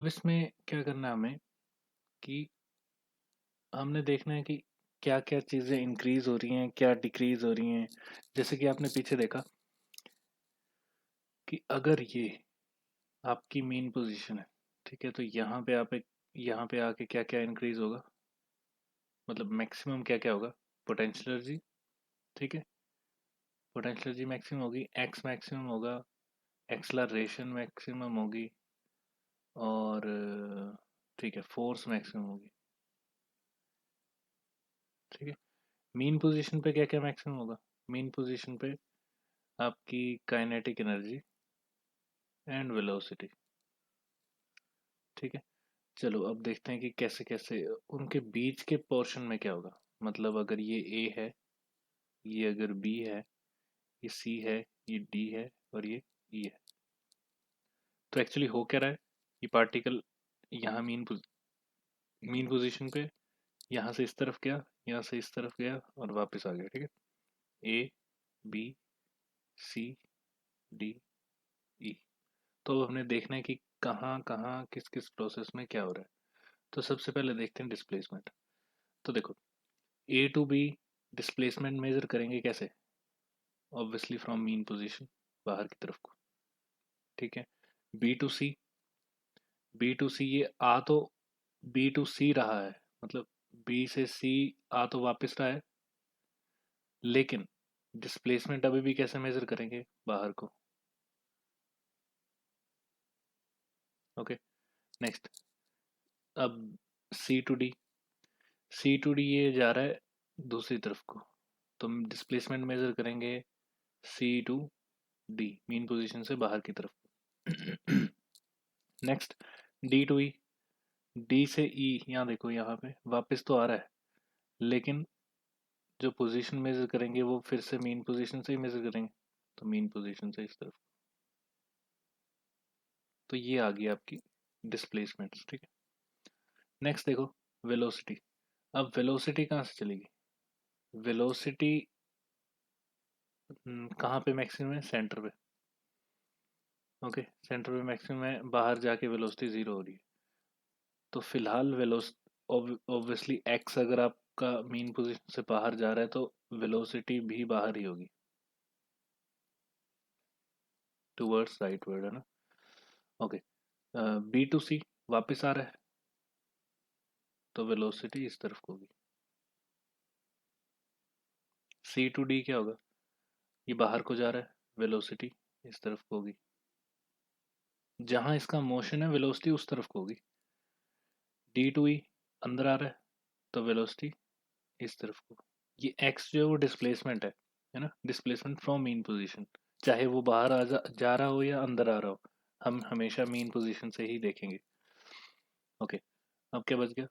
अब इसमें क्या करना है हमें कि हमने देखना है कि क्या-क्या चीज़ें इंक्रीज़ हो रही हैं, क्या डिक्रीज़ हो रही हैं। जैसे कि आपने पीछे देखा कि अगर ये आपकी मेन पोज़ीशन है, ठीक है? तो यहाँ पे आके क्या-क्या इंक्रीज़ होगा, मतलब मैक्सिमम क्या-क्या होगा? पोटेंशियल एनर्जी, ठीक है? पोटेंशियल एनर्जी मैक्सिमम होगी, एक्स मैक्सिमम होगा, एक्सेलरेशन मैक्सिमम होगी और ठीक है, फोर्स मैक्सिमम होगी, ठीक है? मीन पोजीशन पे क्या-क्या मैक्सिमम होगा? मीन पोजीशन पे आपकी काइनेटिक एनर्जी एंड वेलोसिटी, ठीक है? चलो अब देखते हैं कि कैसे-कैसे उनके बीच के पोर्शन में क्या होगा। मतलब अगर ये ए है, ये अगर बी है, ये सी है, ये डी है और ये ई है। तो एक्चुअली हो क्या रहा है? ये पार्टिकल यहाँ मीन पोजीशन पे यहाँ से इस तरफ गया, यहाँ से इस तरफ गया और वापस आ गया, ठीक है? ए, बी, सी, डी, ई। तो अब हमने देखना है कि कहाँ कहाँ किस किस प्रोसेस में क्या हो रहा है। तो सबसे पहले देखते हैं डिस्प्लेसमेंट। तो देखो, ए टू बी डिस्प्लेसमेंट मेजर करेंगे कैसे? ऑब्वियसली फ्रॉम मीन पोजीशन, बाहर की तरफ को, ठीक है? B to C, B to C ये आ तो बी टू सी रहा है, मतलब बी से सी आ तो वापस रहा है, लेकिन डिस्प्लेसमेंट अभी भी कैसे मेजर करेंगे? बाहर को। Okay, next. अब C to D, C to D ये जा रहा है दूसरी तरफ को, तो हम डिस्प्लेसमेंट मेजर करेंगे C to D, mean position से बाहर की तरफ। Next, D to E, D से ई, यहाँ देखो यहाँ पे वापस तो आ रहा है, लेकिन जो पोजीशन मेजर करेंगे वो फिर से मीन पोजीशन से ही मेजर करेंगे, तो मीन पोजीशन से इस तरफ। तो ये आ गई आपकी डिस्प्लेसमेंट, ठीक है? नेक्स्ट देखो, वेलोसिटी। अब वेलोसिटी कहाँ से चलेगी? वेलोसिटी कहाँ पे मैक्सिमम है? सेंटर पे। ओके, सेंटर पे मैक्सिमम है, बाहर जाके वेलोसिटी जीरो हो रही है। तो फिलहाल वेलोस ऑब्वियसली एक्स अगर आपका मीन पोजीशन से बाहर जा रहा है तो वेलोसिटी भी बाहर ही होगी, टूवर्ड्स राइट वर्ड, है ना? ओके, बी टू सी वापस आ रहा है, तो वेलोसिटी इस तरफ को होगी। सी टू डी क्या होगा? ये बाहर को जा रहा है, वेलोसिटी इस तरफ को होगी। जहां इसका मोशन है वेलोसिटी उस तरफ को होगी। डी टू ई अंदर आ रहा है, तो वेलोसिटी इस तरफ को। ये एक्स जो है वो डिस्प्लेसमेंट है ना? डिस्प्लेसमेंट फ्रॉम मीन पोजीशन, चाहे वो बाहर जा रहा हो या अंदर आ रहा हो, हम हमेशा मीन पोजीशन से ही देखेंगे। ओके, अब क्या बच गया?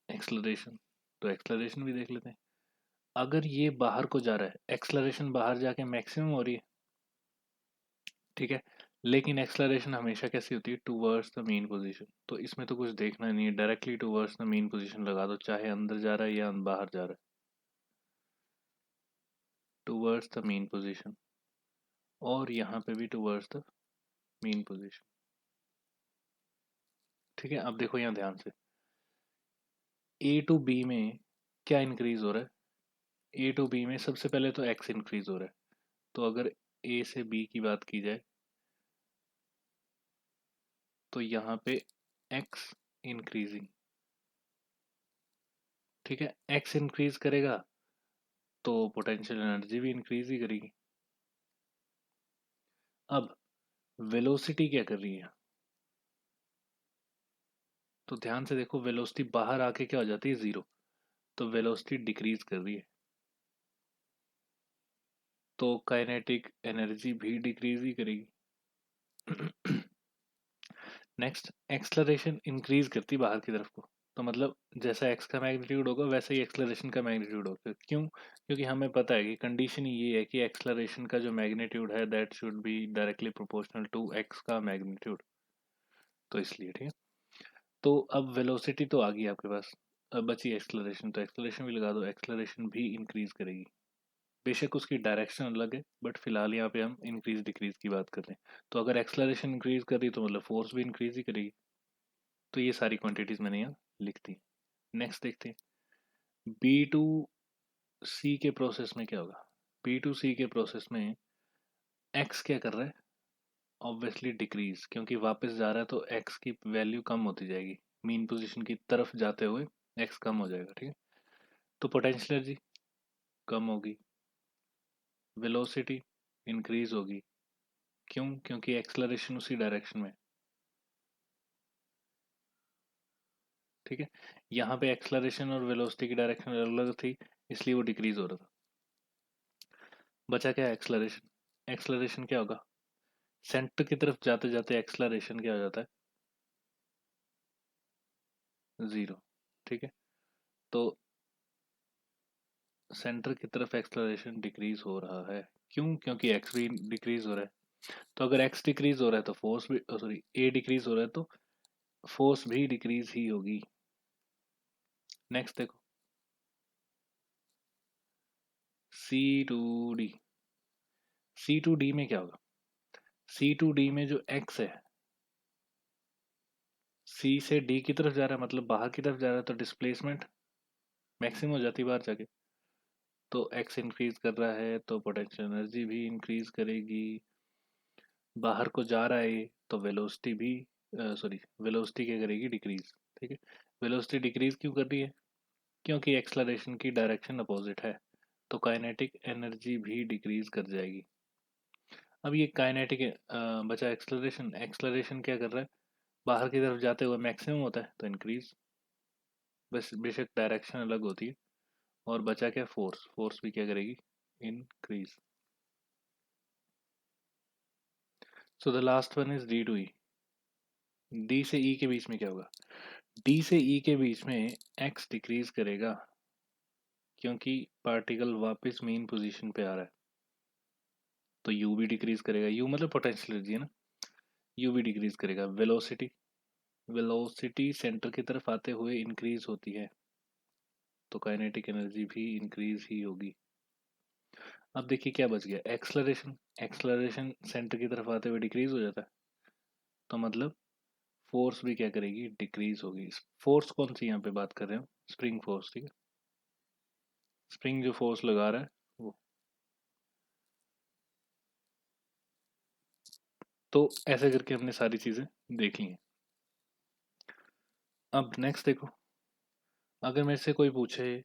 एक्सलरेशन। तो एक्सलरेशन भी देख लेते हैं। अगर ये बाहर को जा रहा है, एक्सलरेशन बाहर जाके मैक्सिमम हो रही है, ठीक है? लेकिन एक्सलरेशन हमेशा कैसी होती है? Towards the mean position. तो इसमें तो कुछ देखना नहीं है, directly towards the mean position लगा दो, चाहे अंदर जा रहा है या बाहर जा रहा है, टूवर्ड्स द मीन पोजीशन। और यहाँ पे भी टूवर्ड्स द मीन पोजीशन, ठीक है? अब देखो यहाँ ध्यान से, ए टू बी में क्या इंक्रीज हो रहा है? ए टू बी में सबसे पहले तो एक्स इंक्रीज हो रहा है। तो अगर ए से बी की बात की जाए तो यहाँ पे एक्स इंक्रीजिंग, ठीक है? एक्स इंक्रीज करेगा तो पोटेंशियल एनर्जी भी इंक्रीज ही करेगी। अब वेलोसिटी क्या कर रही है? तो ध्यान से देखो, वेलोसिटी बाहर आके क्या हो जाती है? जीरो। तो वेलोसिटी डिक्रीज कर रही है, तो काइनेटिक एनर्जी भी डिक्रीज ही करेगी। नेक्स्ट, एक्सलरेशन इंक्रीज करती है बाहर की तरफ को। तो मतलब जैसा एक्स का मैग्नीट्यूड होगा वैसा ही एक्सलरेशन का मैग्नीट्यूड होगा। क्यों? क्योंकि हमें पता है कि कंडीशन ही ये है कि एक्सलरेशन का जो मैग्नीट्यूड है that should be directly proportional to x का मैग्नीट्यूड। तो इसलिए, ठीक है? तो अब वेलोसिटी तो आ गई आपके पास, अब बची एक्सलरेशन। तो एक्सलरेशन भी लगा दो, एक्सलरेशन भी इंक्रीज करेगी। बेशक उसकी डायरेक्शन अलग है, बट फिलहाल यहाँ पे हम इंक्रीज डिक्रीज की बात कर रहे हैं। तो अगर एक्सलरेशन इंक्रीज कर रही है तो मतलब फोर्स भी इंक्रीज ही करेगी। तो ये सारी क्वांटिटीज मैंने यहाँ लिख दी। नेक्स्ट देखते हैं बी टू सी के प्रोसेस में क्या होगा। बी टू सी के प्रोसेस में एक्स क्या कर रहा है, ऑब्वियसली डिक्रीज, क्योंकि वापस जा रहा है तो एक्स की वैल्यू कम होती जाएगी, मीन पोजीशन की तरफ जाते हुए एक्स कम हो जाएगा, ठीक है। तो पोटेंशियल एनर्जी कम होगी, वेलोसिटी इंक्रीज होगी, क्यों, क्योंकि एक्सलरेशन उसी डायरेक्शन में, ठीक है। यहाँ पे एक्सलरेशन और वेलोसिटी की डायरेक्शन अलग अलग थी, इसलिए वो डिक्रीज हो रहा था। बचा क्या, एक्सलरेशन। एक्सलरेशन क्या होगा, सेंटर की तरफ जाते जाते एक्सलरेशन क्या हो जाता है, जीरो, ठीक है। तो सेंटर की तरफ एक्सलरेशन डिक्रीज हो रहा है, क्यों, क्योंकि एक्स भी डिक्रीज हो रहा है। तो अगर एक्स डिक्रीज हो रहा है तो फोर्स भी, सॉरी, ए डिक्रीज हो रहा है तो फोर्स भी डिक्रीज ही होगी। नेक्स्ट देखो C to D. C to D में क्या होगा, सी टू डी में जो एक्स है, सी से डी की तरफ जा रहा है, मतलब बाहर की तरफ जा रहा है, तो डिस्प्लेसमेंट मैक्सिमम हो जाती है बाहर जाके। तो एक्स इंक्रीज कर रहा है तो पोटेंशियल एनर्जी भी इंक्रीज करेगी। बाहर को जा रहा है ये, तो वेलोसिटी भी, सॉरी, वेलोसिटी क्या करेगी, डिक्रीज, ठीक है। वेलोसिटी डिक्रीज क्यों कर रही है, क्योंकि एक्सलरेशन की डायरेक्शन अपोजिट है, तो काइनेटिक एनर्जी भी डिक्रीज कर जाएगी। अब ये काइनेटिक बचा एक्सलरेशन। एक्सलरेशन क्या कर रहा है, बाहर की तरफ जाते हुए मैक्सिमम होता है तो इंक्रीज, बस बेशक डायरेक्शन अलग होती है। और बचा क्या, फोर्स। फोर्स भी क्या करेगी, increase. So the last one is D to E. D से ई के बीच में क्या होगा, डी से ई के बीच में एक्स डिक्रीज करेगा, क्योंकि पार्टिकल वापस मेन पोजीशन पे आ रहा है, तो यू भी डिक्रीज करेगा। यू मतलब पोटेंशियल एनर्जी है ना, यू भी डिक्रीज करेगा। वेलोसिटी, वेलोसिटी सेंटर की तरफ आते हुए इंक्रीज होती है, तो काइनेटिक एनर्जी भी इंक्रीज ही होगी। अब देखिए क्या बच गया, एक्सलरेशन। एक्सलरेशन सेंटर की तरफ आते हुए डिक्रीज हो जाता है, तो मतलब फोर्स भी क्या करेगी, डिक्रीज होगी। फोर्स कौन सी यहाँ पे बात कर रहे हो, स्प्रिंग फोर्स, ठीक है। स्प्रिंग जो फोर्स लगा रहा है वो। तो ऐसे करके हमने सारी चीजें देख ली हैं। अब नेक्स्ट देखो, अगर मेरे से कोई पूछे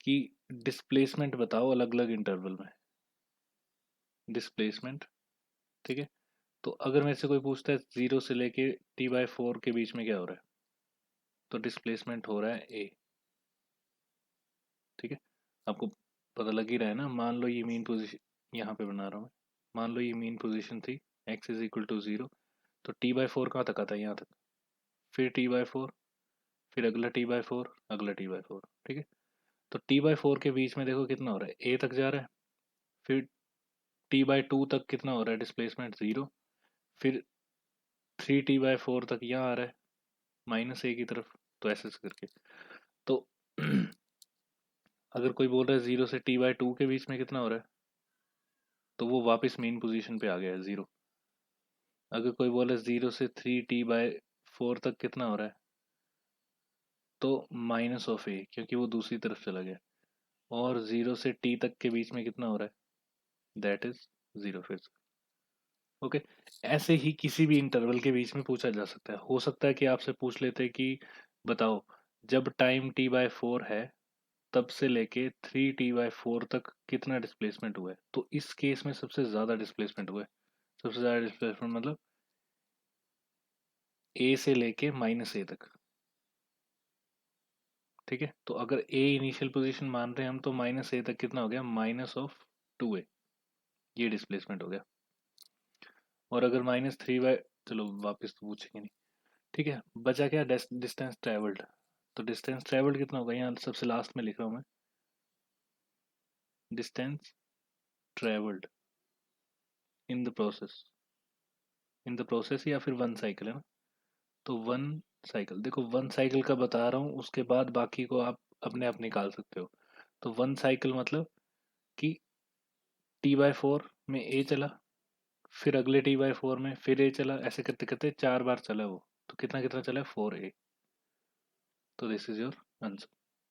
कि डिस्प्लेसमेंट बताओ अलग अलग इंटरवल में, डिस्प्लेसमेंट, ठीक है। तो अगर मेरे से कोई पूछता है 0 से लेके t/4 के बीच में क्या हो रहा है, तो डिस्प्लेसमेंट हो रहा है a, ठीक है। आपको पता लग ही रहा है ना। मान लो ये मीन पोजीशन, यहाँ पे बना रहा हूँ मैं, मान लो ये मीन पोजीशन थी, x इज इक्वल टू 0, तो t/4 कहाँ तक आता है, यहाँ तक, फिर t/4, फिर अगला t/4, अगला t/4, ठीक है। तो t/4 के बीच में देखो कितना हो रहा है, a तक जा रहा है, फिर t/2 तक कितना हो रहा है डिस्प्लेसमेंट, 0, फिर 3t/4 तक यहाँ आ रहा है, -a की तरफ। तो ऐसे ऐसे करके, तो अगर कोई बोल रहा है 0 से t/2 के बीच में कितना हो रहा है, तो वो वापस मेन पोजीशन पे आ गया है, 0। अगर कोई बोले 0 से 3t/4 तक कितना हो रहा है, तो -a, क्योंकि वो दूसरी तरफ चला गया। और 0 से t तक के बीच में कितना हो रहा है, दैट इज 0 फिर से, ओके। ऐसे ही किसी भी इंटरवल के बीच में पूछा जा सकता है। हो सकता है कि आपसे पूछ लेते कि बताओ जब टाइम t/4 है तब से लेके 3t/4 तक कितना डिस्प्लेसमेंट हुआ है, तो इस केस में सबसे ज्यादा डिस्प्लेसमेंट हुआ है। सबसे ज्यादा डिस्प्लेसमेंट मतलब ए से लेके -a तक, ठीक है। तो अगर ए इनिशियल पोजीशन मान रहे हैं हम, तो -a तक कितना हो गया, -2a, ये डिस्प्लेसमेंट हो गया। और अगर -3 चलो वापस तो पूछेंगे नहीं, ठीक है। बचा क्या, डिस्टेंस ट्रेवल्ड। तो डिस्टेंस ट्रेवल्ड कितना होगा, यहाँ सबसे लास्ट में लिख रहा हूँ मैं, distance travelled in the process, in the process या फिर वन साइकिल है ना। तो वन साइकिल, देखो वन साइकिल का बता रहा हूँ, उसके बाद बाकी को आप अपने आप निकाल सकते हो। तो वन साइकिल मतलब कि t/4 में ए चला, फिर अगले t/4 में फिर ए चला, ऐसे करते करते 4 बार चला वो, तो कितना कितना चला है, 4A। तो दिस इज योर आंसर।